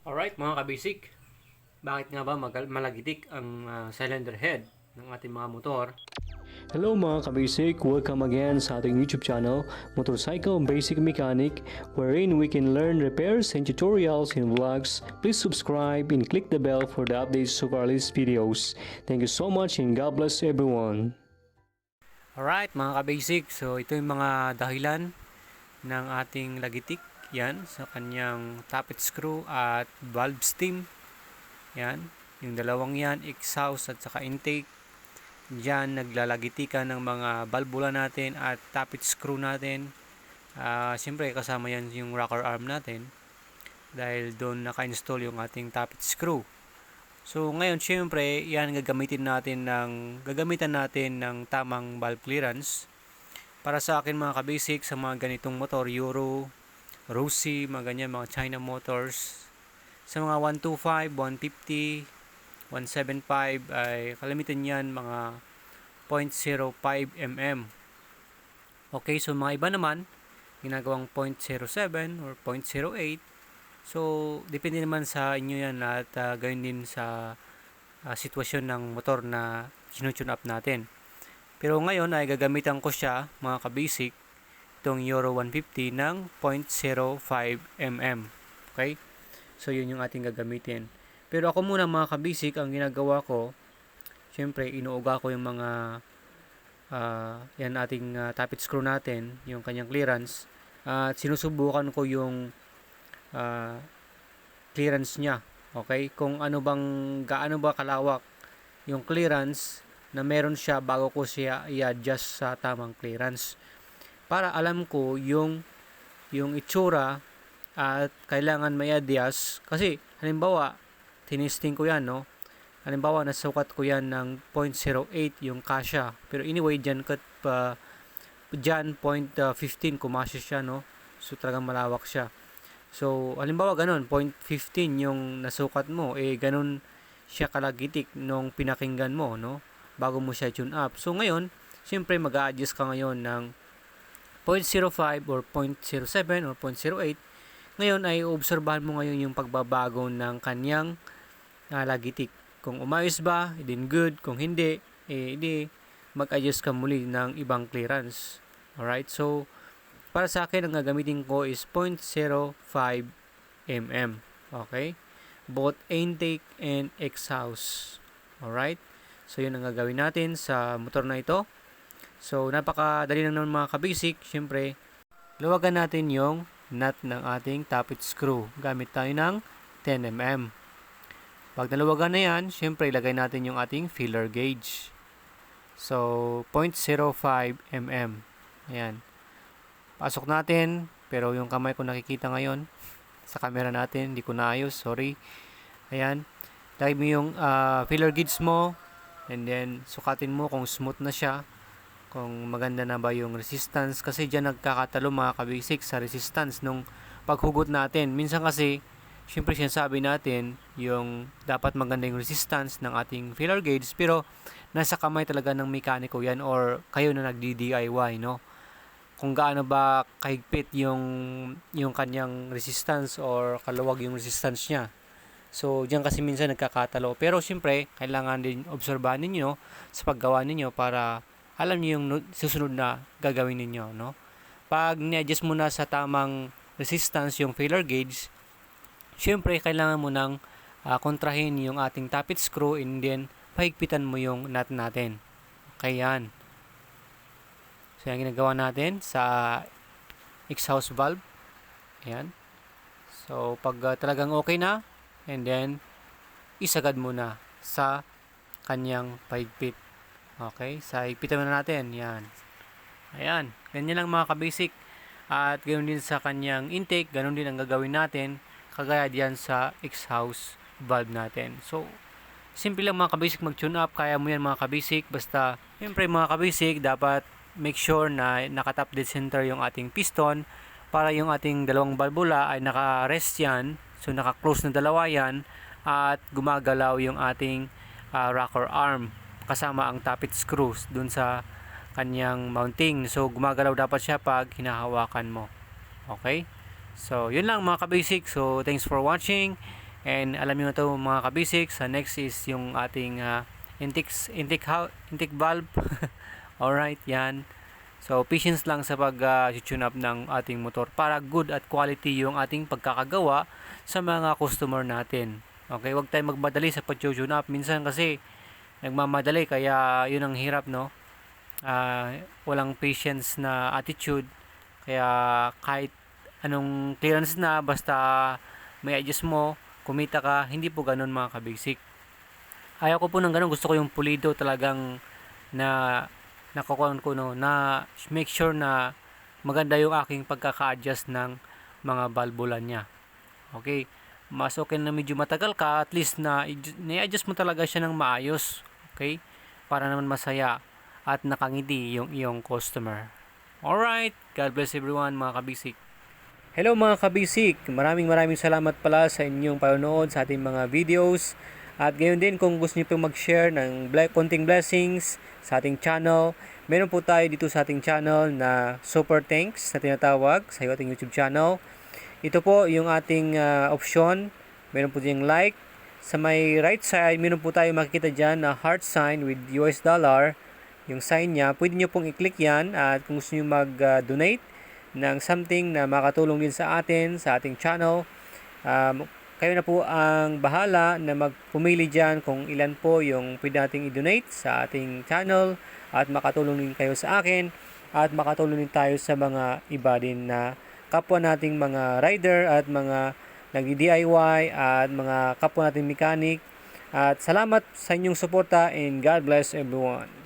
Alright mga kabisik, bakit nga ba malagitik ang cylinder head ng ating mga motor? Hello mga kabasic, welcome again sa ating YouTube channel, Motorcycle Basic Mechanic, wherein we can learn repairs and tutorials and vlogs. Please subscribe and click the bell for the updates of our latest videos. Thank you so much and God bless everyone. Alright mga kabisik, so ito yung mga dahilan ng ating lagitik. Yan, sa kanyang tappet screw at valve stem. Yan, yung dalawang yan, exhaust at saka intake. Diyan naglalagitikan ng mga valvula natin at tappet screw natin. Siyempre kasama yan yung rocker arm natin dahil doon naka-install yung ating tappet screw. So ngayon siyempre yan gagamitan natin ng tamang valve clearance. Para sa akin mga kabasic, sa mga ganitong motor, Euro, Rossi, mga ganyan, mga China motors, sa mga 125, 150, 175 ay kalimitan yan mga 0.05 mm. Okay, so mga iba naman ginagawang 0.07 or 0.08. So depende naman sa inyo yan at gayon din sa sitwasyon ng motor na sinutune up natin. Pero ngayon ay gagamitan ko siya mga kabasic, itong Euro 150 ng 0.05 mm. Okay? So yun yung ating gagamitin. Pero ako muna mga kabasic, ang ginagawa ko, syempre inuuga ko yung mga yan ating tappet screw natin, yung kanyang clearance, at sinusubukan ko yung clearance niya. Okay? Kung gaano ba kalawak yung clearance na meron siya bago ko siya i-adjust sa tamang clearance. Para alam ko yung itsura at kailangan may adjust. Kasi halimbawa, tinisting ko yan, no? Halimbawa, nasukat ko yan ng 0.08 yung kasya. Pero anyway, dyan 0.15 kumasya siya, no? So, talagang malawak siya. So, halimbawa, ganun, 0.15 yung nasukat mo, ganun siya kalagitik nung pinakinggan mo, no? Bago mo siya tune up. So, ngayon, siyempre, mag-a-adjust ka ngayon ng 0.05 or 0.07 or 0.08. Ngayon ay obserbahan mo ngayon yung pagbabago ng kanyang lagitik. Kung umayos ba, then good. Kung hindi, hindi mag-adjust ka muli ng ibang clearance. Alright, so para sa akin ang gagamitin ko is 0.05 mm. Okay? Both intake and exhaust. Alright? So yun ang gagawin natin sa motor na ito. So napakadali lang naman mga kabasic. Siyempre, luwagan natin yung nut ng ating tappet screw. Gamit tayo ng 10 mm. Pag naluwagan na yan, siyempre ilagay natin yung ating filler gauge. So 0.05 mm. Ayan. Pasok natin, pero yung kamay ko nakikita ngayon sa camera natin, hindi ko naayos, sorry. Ayan. Lagay mo yung filler gauge mo, and then sukatin mo kung smooth na siya, kung maganda na ba yung resistance, kasi dyan nagkakatalo mga kabasic sa resistance nung paghugot natin. Minsan kasi syempre sinasabi natin yung dapat maganda yung resistance ng ating filler gauge, pero nasa kamay talaga ng mekaniko yan or kayo na nagdi-DIY, no? Kung gaano ba kahigpit yung kanyang resistance or kaluwag yung resistance niya. So diyan kasi minsan nagkakatalo, pero syempre kailangan din obserbahan ninyo sa paggawa ninyo para alam niyo yung susunod na gagawin ninyo, no? Pag ni-adjust mo na sa tamang resistance yung filler gauge, syempre kailangan mo nang kontrahin yung ating tappet screw, and then pahigpitan mo yung nut natin. Okay, yan. So yan ginagawa natin sa exhaust valve. Ayan. So pag talagang okay na, and then isagad mo na sa kanyang pahigpit. Okay, sa higpitan na natin. Yan. Ayan. Ganyan lang mga kabasic. At ganoon din sa kanyang intake, ganoon din ang gagawin natin kagaya diyan sa exhaust valve natin. So, simple lang mga kabasic mag-tune up. Kaya mo yan mga kabasic. Basta, siyempre mga kabasic, dapat make sure na naka-top dead center yung ating piston para yung ating dalawang valvula ay naka-rest yan. So, naka-close na dalawa yan at gumagalaw yung ating rocker arm kasama ang tappet screws dun sa kanyang mounting. So gumagalaw dapat siya pag hinahawakan mo. Okay? So yun lang mga kabasic. So thanks for watching, And alam niyo na to mga kabisik, sa next is yung ating intake valve. Alright, yan. So, patience lang sa pag-tune up ng ating motor para good at quality yung ating pagkakagawa sa mga customer natin. Okay, wag tayong magmadali sa pag-tune up. Minsan kasi nagmamadali kaya yun ang hirap, no? Walang patience na attitude. Kaya kahit anong clearance na, basta may adjust mo, kumita ka, hindi po ganun mga kabasic. Ayaw ko po ng ganun, gusto ko yung pulido talagang na nakukuha ko, no, na make sure na maganda yung aking pagkaka-adjust ng mga valvula niya. Okay, mas okay na medyo matagal ka, at least na i-adjust mo talaga siya ng maayos. Okay, para naman masaya at nakangiti yung iyong customer. Alright, God bless everyone mga kabisik. Hello mga kabisik, maraming salamat pala sa inyong panonood sa ating mga videos. At gayon din, kung gusto niyo pong mag-share ng konting blessings sa ating channel, meron po tayo dito sa ating channel na super thanks na tinatawag sa ating YouTube channel. Ito po yung ating option. Meron po diyang like. Sa may right side, meron po tayo makikita dyan na heart sign with US dollar. Yung sign niya, pwede nyo pong i-click yan. At kung gusto nyo mag-donate ng something na makatulong din sa atin, sa ating channel, kayo na po ang bahala na magpumili dyan kung ilan po yung pwede nating i-donate sa ating channel, at makatulong din kayo sa akin, at makatulong din tayo sa mga iba din na kapwa nating mga rider at mga nagdi-DIY at mga kapwa nating mechanic. At salamat sa inyong suporta, and God bless everyone.